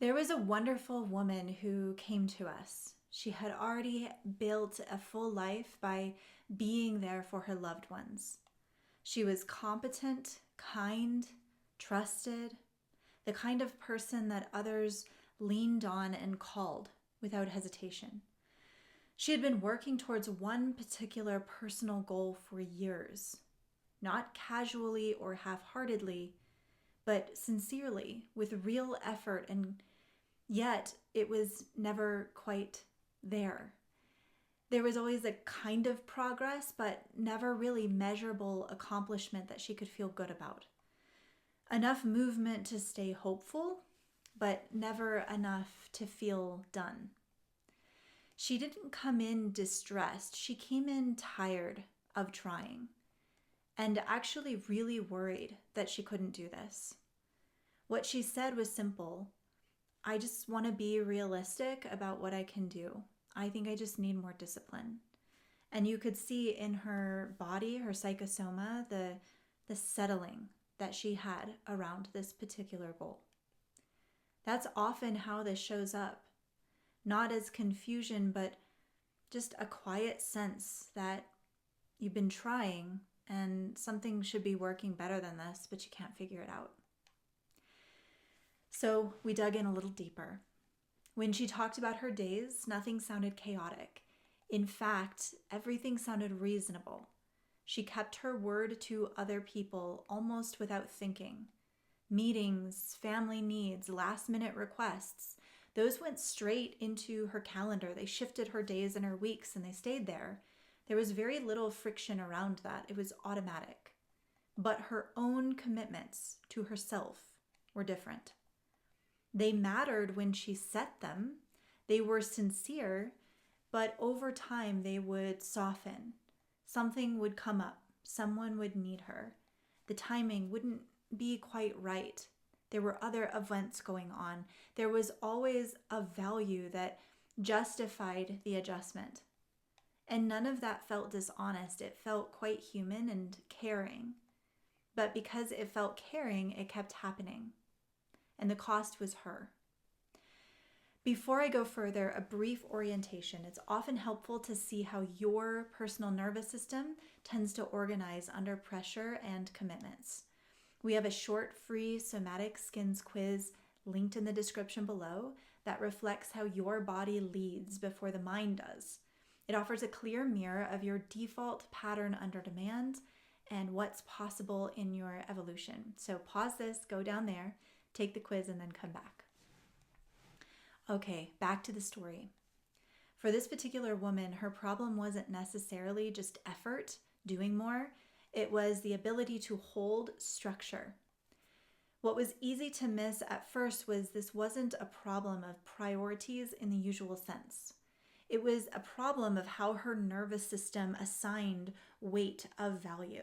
There was a wonderful woman who came to us. She had already built a full life by being there for her loved ones. She was competent, kind, trusted, the kind of person that others leaned on and called without hesitation. She had been working towards one particular personal goal for years, not casually or half-heartedly, but sincerely, with real effort, and yet it was never quite there. There was always a kind of progress, but never really measurable accomplishment that she could feel good about. Enough movement to stay hopeful, but never enough to feel done. She didn't come in distressed. She came in tired of trying and actually really worried that she couldn't do this. What she said was simple. I just want to be realistic about what I can do. I think I just need more discipline. And you could see in her body, her psychosoma, the settling that she had around this particular goal. That's often how this shows up. Not as confusion, but just a quiet sense that you've been trying and something should be working better than this, but you can't figure it out. So we dug in a little deeper. When she talked about her days, nothing sounded chaotic. In fact, everything sounded reasonable. She kept her word to other people almost without thinking. Meetings, family needs, last-minute requests, those went straight into her calendar. They shifted her days and her weeks, and they stayed there. There was very little friction around that. It was automatic. But her own commitments to herself were different. They mattered when she set them. They were sincere, but over time they would soften. Something would come up. Someone would need her. The timing wouldn't be quite right. There were other events going on. There was always a value that justified the adjustment. And none of that felt dishonest. It felt quite human and caring. But because it felt caring, it kept happening. And the cost was her. Before I go further, a brief orientation. It's often helpful to see how your personal nervous system tends to organize under pressure and commitments. We have a short, free somatic skins quiz linked in the description below that reflects how your body leads before the mind does. It offers a clear mirror of your default pattern under demand and what's possible in your evolution. So pause this, go down there, take the quiz, and then come back. Okay, back to the story. For this particular woman, her problem wasn't necessarily just effort, doing more. It was the ability to hold structure. What was easy to miss at first was this wasn't a problem of priorities in the usual sense. It was a problem of how her nervous system assigned weight of value.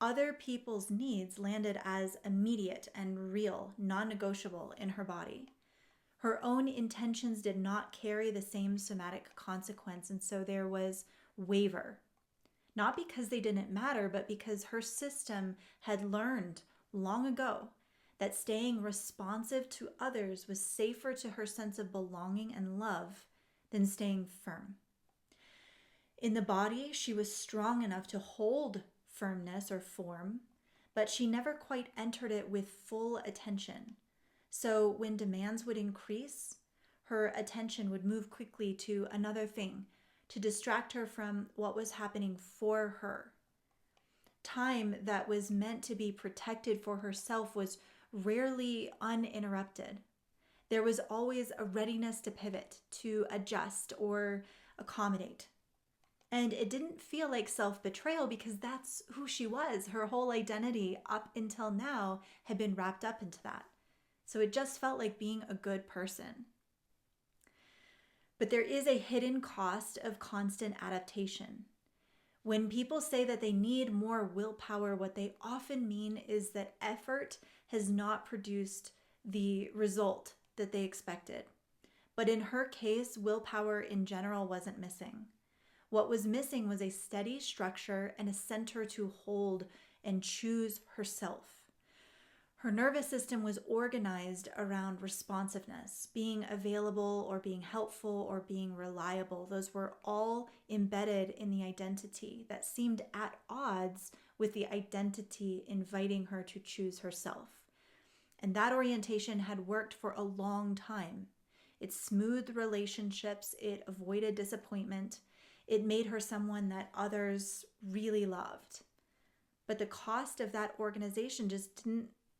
Other people's needs landed as immediate and real, non-negotiable in her body. Her own intentions did not carry the same somatic consequence, and so there was waver. Not because they didn't matter, but because her system had learned long ago that staying responsive to others was safer to her sense of belonging and love than staying firm. In the body, she was strong enough to hold firmness or form, but she never quite entered it with full attention. So when demands would increase, her attention would move quickly to another thing, to distract her from what was happening for her. Time that was meant to be protected for herself was rarely uninterrupted. There was always a readiness to pivot, to adjust, or accommodate. And it didn't feel like self-betrayal because that's who she was. Her whole identity up until now had been wrapped up into that. So it just felt like being a good person. But there is a hidden cost of constant adaptation. When people say that they need more willpower, what they often mean is that effort has not produced the result that they expected. But in her case, willpower in general wasn't missing. What was missing was a steady structure and a center to hold and choose herself. Her nervous system was organized around responsiveness, being available or being helpful or being reliable. Those were all embedded in the identity that seemed at odds with the identity inviting her to choose herself. And that orientation had worked for a long time. It smoothed relationships, it avoided disappointment, it made her someone that others really loved. But the cost of that organization just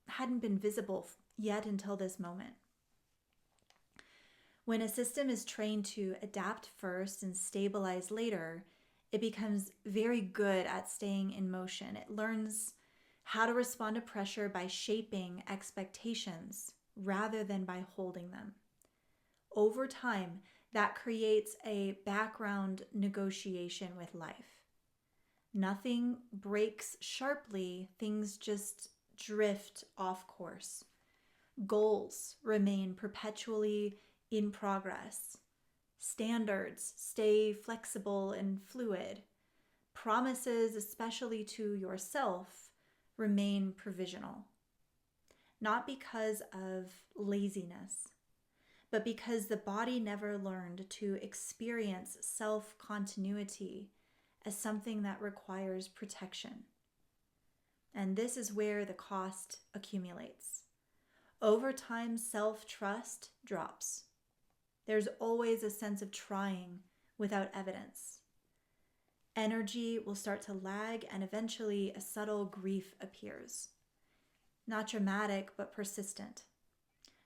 hadn't been visible yet until this moment. When a system is trained to adapt first and stabilize later, it becomes very good at staying in motion. It learns how to respond to pressure by shaping expectations rather than by holding them. Over time, that creates a background negotiation with life. Nothing breaks sharply, things just drift off course. Goals remain perpetually in progress. Standards stay flexible and fluid. Promises, especially to yourself, remain provisional. Not because of laziness, but because the body never learned to experience self-continuity as something that requires protection. And this is where the cost accumulates. Over time, self-trust drops. There's always a sense of trying without evidence. Energy will start to lag, and eventually a subtle grief appears. Not dramatic, but persistent.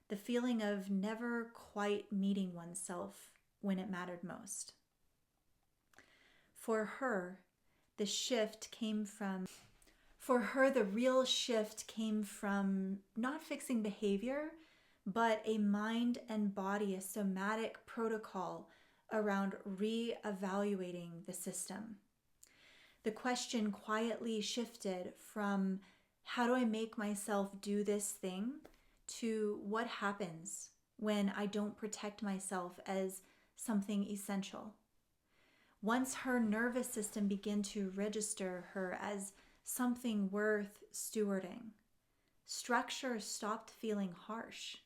The feeling of never quite meeting oneself when it mattered most. For her, the real shift came from not fixing behavior, but a mind and body, a somatic protocol around re-evaluating the system. The question quietly shifted from how do I make myself do this thing to what happens when I don't protect myself as something essential. Once her nervous system began to register her as something worth stewarding, structure stopped feeling harsh.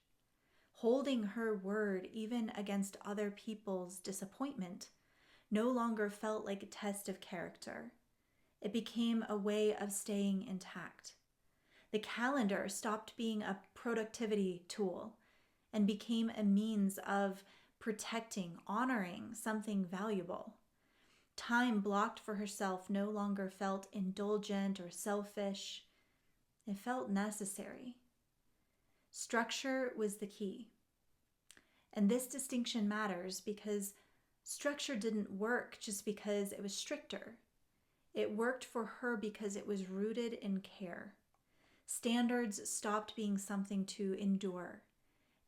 Holding her word, even against other people's disappointment, no longer felt like a test of character. It became a way of staying intact. The calendar stopped being a productivity tool and became a means of protecting, honoring something valuable. Time blocked for herself no longer felt indulgent or selfish. It felt necessary. Structure was the key. And this distinction matters because structure didn't work just because it was stricter. It worked for her because it was rooted in care. Standards stopped being something to endure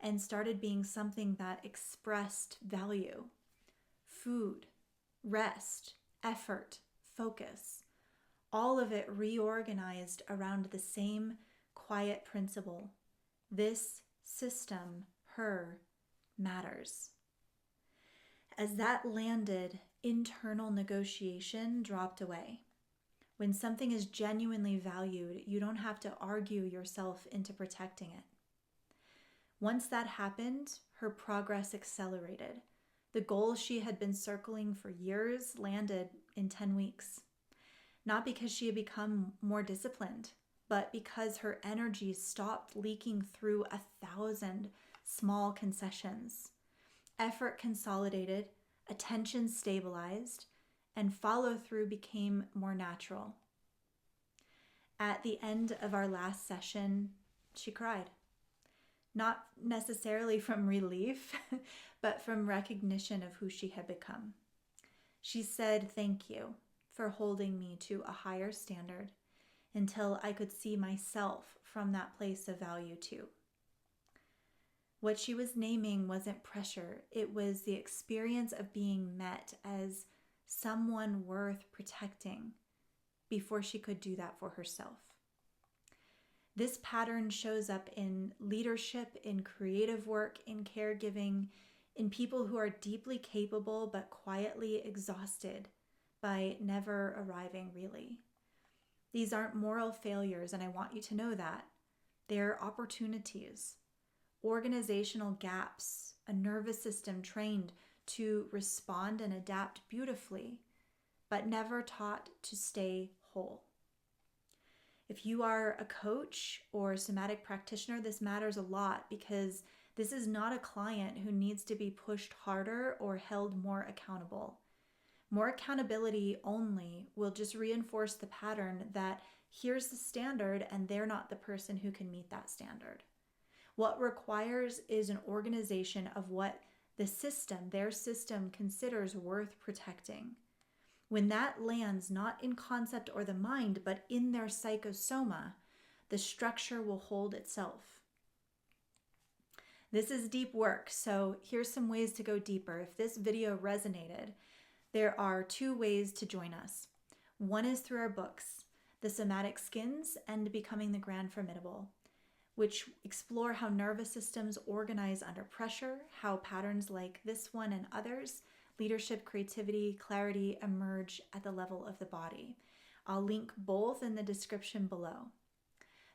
and started being something that expressed value. Food, rest, effort, focus, all of it reorganized around the same quiet principle. This system, her, matters. As that landed, internal negotiation dropped away. When something is genuinely valued, you don't have to argue yourself into protecting it. Once that happened, her progress accelerated. The goal she had been circling for years landed in 10 weeks. Not because she had become more disciplined, but because her energy stopped leaking through 1,000 small concessions. Effort consolidated, attention stabilized, and follow-through became more natural. At the end of our last session, she cried. Not necessarily from relief, but from recognition of who she had become. She said, "Thank you for holding me to a higher standard until I could see myself from that place of value too." What she was naming wasn't pressure. It was the experience of being met as someone worth protecting before she could do that for herself. This pattern shows up in leadership, in creative work, in caregiving, in people who are deeply capable but quietly exhausted by never arriving really. These aren't moral failures, and I want you to know that. They're opportunities, organizational gaps, a nervous system trained to respond and adapt beautifully, but never taught to stay whole. If you are a coach or a somatic practitioner, this matters a lot because this is not a client who needs to be pushed harder or held more accountable. More accountability only will just reinforce the pattern that here's the standard and they're not the person who can meet that standard. What requires is an organization of what their system considers worth protecting. When that lands not in concept or the mind, but in their psychosoma, the structure will hold itself. This is deep work, so here's some ways to go deeper. If this video resonated, there are 2 ways to join us. One is through our books, The Somatic Skins and Becoming the Grand Formidable, which explore how nervous systems organize under pressure, how patterns like this one and others, leadership, creativity, clarity, emerge at the level of the body. I'll link both in the description below.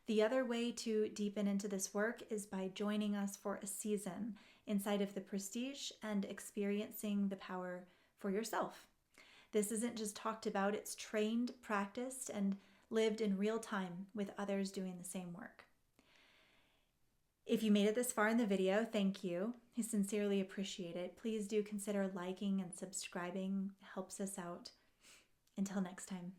The other way to deepen into this work is by joining us for a season inside of the Prestige and experiencing the power for yourself. This isn't just talked about, it's trained, practiced, and lived in real time with others doing the same work. If you made it this far in the video, thank you. I sincerely appreciate it. Please do consider liking and subscribing. It helps us out. Until next time.